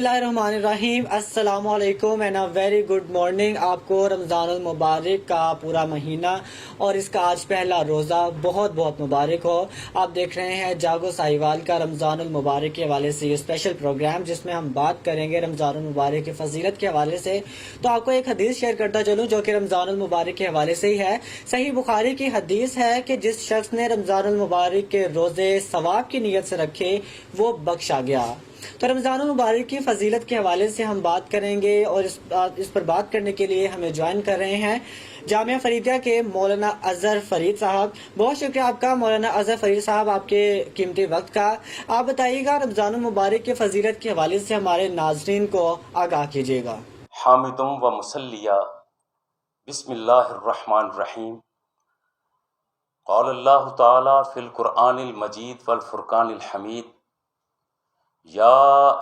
बिस्मिल्लाहिर्रहमानिर्रहीम। अस्सलाम वालेकुम and a very good morning. आपको रमज़ान मुबारक का पूरा महीना और इसका आज पहला रोज़ा बहुत बहुत मुबारक हो। आप देख रहे हैं जागो साहिवाल का रमज़ान मुबारक के हवाले से ये स्पेशल प्रोग्राम, जिसमें हम बात करेंगे रमज़ान मुबारक की फजीलत के हवाले से। तो आपको एक हदीस शेयर करता चलूँ जो कि रमज़ान मुबारक के हवाले से ही है। सही बुखारी की हदीस है कि जिस शख्स ने रमज़ान मुबारक के रोज़े सवाब की नीयत से रखे वो बख्शा गया। तो रमज़ान मुबारक की फजीलत के हवाले से हम बात करेंगे और इस पर बात करने के लिए हमें ज्वाइन कर रहे हैं जामिया फरीदिया के मौलाना अजहर फरीद साहब। बहुत शुक्रिया आपका मौलाना अजहर फरीद साहब, आपके कीमती वक्त का। आप बताइएगा रमज़ान मुबारक की फजीलत के हवाले से हमारे नाजरीन को आगाह कीजिएगा। हामिदुम व मुसल्लिया बिस्मिल्लाहिर्रहमानिर्रहीम। क़ाल अल्लाहु तआला फ़िल क़ुरआनिल मजीद वल फ़ुरक़ानिल हमीद। या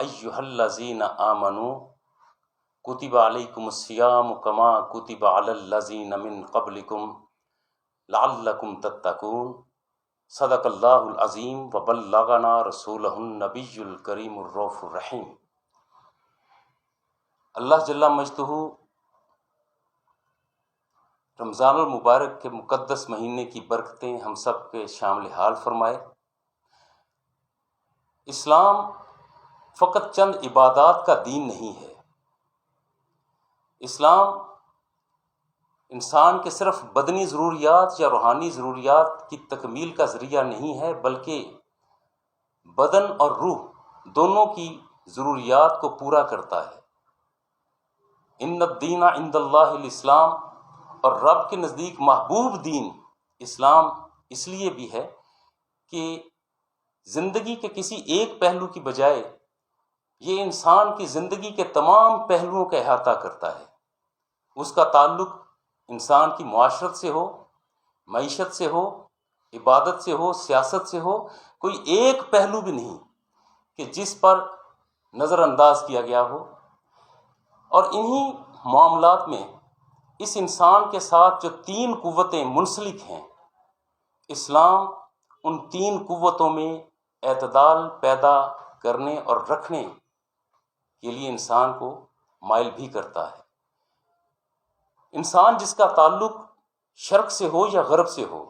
अय्युहल्लज़ीना आमनू कुतिबा अलैकुमुस्सियामु कमा कुतिबा अलल्लज़ीना मिन क़ब्लिकुम लअल्लकुम तत्तक़ून। सदक़ल्लाहुल अज़ीम व बल्लगना रसूलहुन नबियुल करीमुर रऊफ़ुर रहीम। अल्लाह जल्ला मजदहू रमज़ानुल मुबारक के मुक़द्दस महीने की बरकतें हम सब के शामिल हाल फरमाए। इस्लाम फ़कत चंद इबादात का दीन नहीं है। इस्लाम इंसान के सिर्फ बदनी ज़रूरियात या रूहानी ज़रूरियात की तकमील का ज़रिया नहीं है, बल्कि बदन और रूह दोनों की ज़रूरियात को पूरा करता है। इन्नद्दीना इंदल्लाहिल इस्लाम, और रब के नज़दीक महबूब दीन इस्लाम इसलिए भी है कि ज़िंदगी के किसी एक पहलू की बजाय ये इंसान की ज़िंदगी के तमाम पहलुओं का अहाता करता है। उसका ताल्लुक़ इंसान की मुआशरत से हो, मईशत से हो, इबादत से हो, सियासत से हो, कोई एक पहलू भी नहीं कि जिस पर नज़रअंदाज किया गया हो। और इन्हीं मामलात में इस इंसान के साथ जो तीन कुव्वतें मुंसलिक हैं, इस्लाम उन तीन कुव्वतों में एतदाल पैदा करने और रखने के लिए इंसान को माइल भी करता है। इंसान जिसका ताल्लुक़ शर्क से हो या गरब से हो,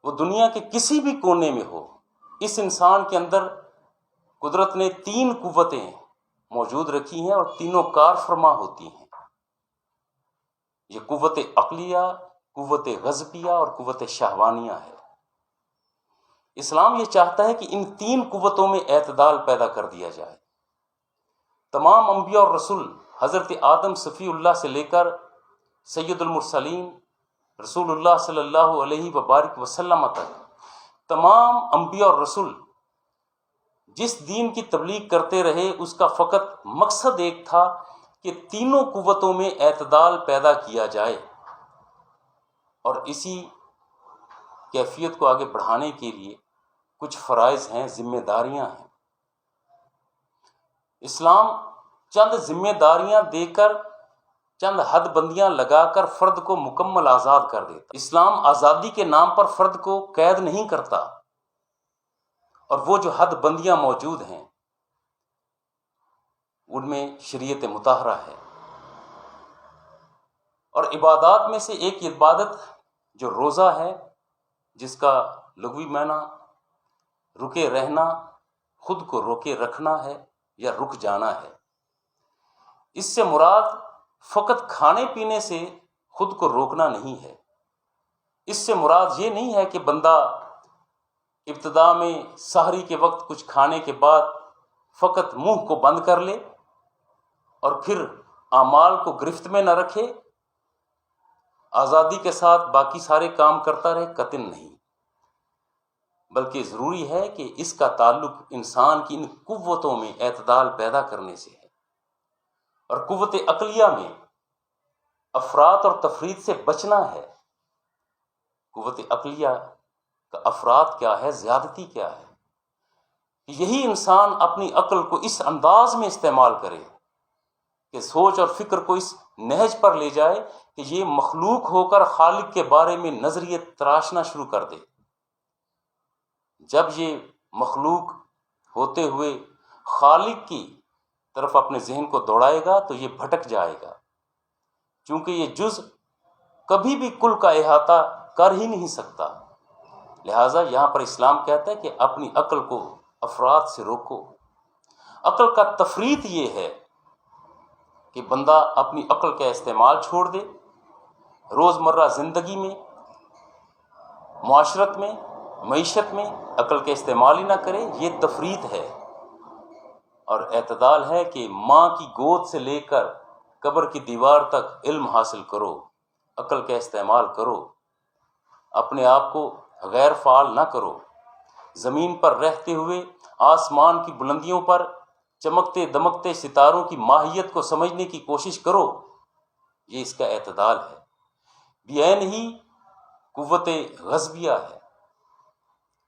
वो दुनिया के किसी भी कोने में हो, इस इंसान के अंदर कुदरत ने तीन कुव्वतें मौजूद रखी हैं और तीनों कार फरमा होती हैं। ये कुव्वत अक़लिया, कुव्वत ग़ज़बिया और कुव्वत शहवानिया है। इस्लाम ये चाहता है कि इन तीन कुव्वतों में एतदाल पैदा कर दिया जाए। तमाम अंबिया और रसूल हज़रत आदम सफ़ीउल्लाह से लेकर सैयदुल मुरसलीन रसूलुल्लाह सल्लल्लाहु अलैहि वबारिक वसल्लम तक तमाम अंबिया और रसूल जिस दीन की तबलीग करते रहे, उसका फ़कत मकसद एक था कि तीनों कुव्वतों में एतदाल पैदा किया जाए। और इसी कैफियत को आगे बढ़ाने के लिए कुछ फ़राइज़ हैं, ज़िम्मेदारियां हैं। इस्लाम चंद ज़िम्मेदारियां देकर, चंद हदबंदियां लगाकर फ़र्द को मुकम्मल आज़ाद कर देता। इस्लाम आज़ादी के नाम पर फ़र्द को कैद नहीं करता, और वो जो हदबंदियां मौजूद हैं उनमें शरीयत मुताहरा है। और इबादात में से एक इबादत जो रोज़ा है, जिसका लुग़वी माना रुके रहना, खुद को रोके रखना है या रुक जाना है। इससे मुराद फ़कत खाने पीने से खुद को रोकना नहीं है। इससे मुराद ये नहीं है कि बंदा इब्तिदा में सहरी के वक्त कुछ खाने के बाद फ़कत मुंह को बंद कर ले और फिर आमाल को गिरफ्त में न रखे, आज़ादी के साथ बाकी सारे काम करता रहे, कतई नहीं। बल्कि ज़रूरी है कि इसका ताल्लुक़ इंसान की इन कुव्वतों में एतदाल पैदा करने से है। और कुव्वत अक़लिया में अफ़रात और तफरीत से बचना है। कुव्वत अक़लिया का अफ़रात क्या है, ज़्यादती क्या है। यही इंसान अपनी अक्ल को इस अंदाज में इस्तेमाल करे कि सोच और फ़िक्र को इस नहज पर ले जाए कि ये मखलूक होकर खालिक के बारे में नज़रिए तराशना शुरू कर दे। जब ये मखलूक होते हुए खालिक की طرف اپنے ذہن کو دوڑائے گا تو یہ بھٹک جائے گا، چونکہ یہ جز کبھی بھی کل کا احاطہ کر ہی نہیں سکتا۔ لہٰذا یہاں پر اسلام کہتا ہے کہ اپنی عقل کو افراد سے روکو۔ عقل کا تفریط یہ ہے کہ بندہ اپنی عقل کا استعمال چھوڑ دے، روزمرہ زندگی میں، معاشرت میں، معیشت میں عقل کا استعمال ہی نہ کرے، یہ تفریط ہے۔ اور اعتدال ہے کہ ماں کی گود سے لے کر قبر کی دیوار تک علم حاصل کرو، عقل کا استعمال کرو، اپنے آپ کو غیر فعال نہ کرو۔ زمین پر رہتے ہوئے آسمان کی بلندیوں پر چمکتے دمکتے ستاروں کی ماہیت کو سمجھنے کی کوشش کرو، یہ اس کا اعتدال ہے۔ بعین ہی قوت غضبیہ ہے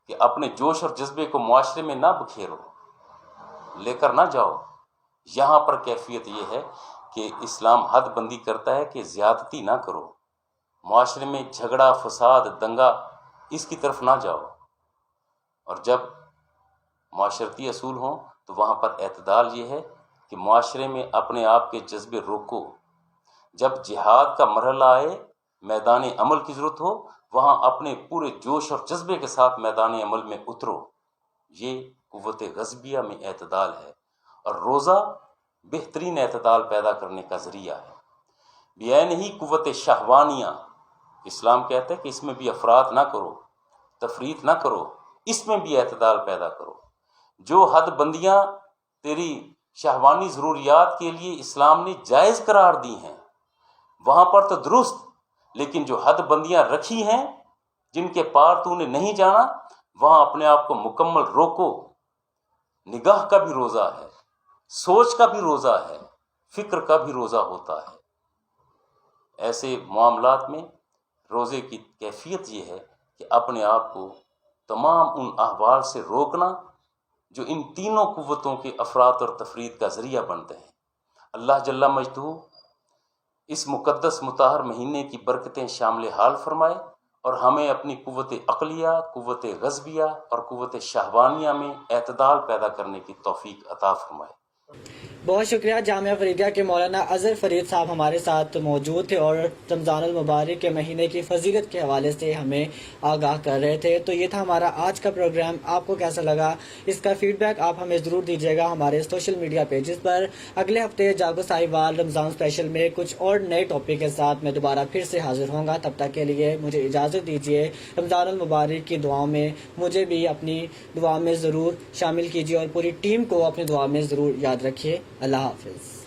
کہ اپنے جوش اور جذبے کو معاشرے میں نہ بکھیرو، لے کر نہ جاؤ۔ یہاں پر کیفیت یہ ہے کہ اسلام حد بندی کرتا ہے کہ زیادتی نہ کرو، معاشرے میں جھگڑا، فساد، دنگا اس کی طرف نہ جاؤ۔ اور جب معاشرتی اصول ہوں تو وہاں پر اعتدال یہ ہے کہ معاشرے میں اپنے آپ کے جذبے روکو۔ جب جہاد کا مرحلہ آئے، میدان عمل کی ضرورت ہو، وہاں اپنے پورے جوش اور جذبے کے ساتھ میدان عمل میں اترو، یہ قوت غضبیہ میں اعتدال ہے۔ اور روزہ بہترین اعتدال پیدا کرنے کا ذریعہ ہے۔ بعین ہی قوت شہوانیہ، اسلام کہتا ہے کہ اس میں بھی افراط نہ کرو، تفریط نہ کرو، اس میں بھی اعتدال پیدا کرو۔ جو حد بندیاں تیری شہوانی ضروریات کے لیے اسلام نے جائز قرار دی ہیں وہاں پر تو درست، لیکن جو حد بندیاں رکھی ہیں جن کے پار تو نے نہیں جانا، وہاں اپنے آپ کو مکمل روکو۔ نگاہ کا بھی روزہ ہے، سوچ کا بھی روزہ ہے، فکر کا بھی روزہ ہوتا ہے۔ ایسے معاملات میں روزے کی کیفیت یہ ہے کہ اپنے آپ کو تمام ان احوال سے روکنا جو ان تینوں قوتوں کے افراط اور تفریط کا ذریعہ بنتے ہیں۔ اللہ جل مجدہ اس مقدس مطہر مہینے کی برکتیں شامل حال فرمائے اور ہمیں اپنی قوت عقلیہ، قوت غضبیہ اور قوت شہوانیہ میں اعتدال پیدا کرنے کی توفیق عطا فرمائے۔ بہت شکریہ۔ جامعہ فریدیہ کے مولانا اظہر فرید صاحب ہمارے ساتھ موجود تھے اور رمضان المبارک کے مہینے کی فضیلت کے حوالے سے ہمیں آگاہ کر رہے تھے۔ تو یہ تھا ہمارا آج کا پروگرام۔ آپ کو کیسا لگا اس کا فیڈ بیک آپ ہمیں ضرور دیجیے گا ہمارے سوشل میڈیا پیجز پر۔ اگلے ہفتے جاگو ساہیوال رمضان اسپیشل میں کچھ اور نئے ٹاپک کے ساتھ میں دوبارہ پھر سے حاضر ہوں گا۔ تب تک کے لیے مجھے اجازت دیجیے۔ رمضان المبارک کی دعاؤں میں مجھے بھی اپنی دعا میں ضرور شامل کیجیے اور پوری ٹیم کو اپنی دعا میں ضرور یاد رکھیے۔ اللہ حافظ۔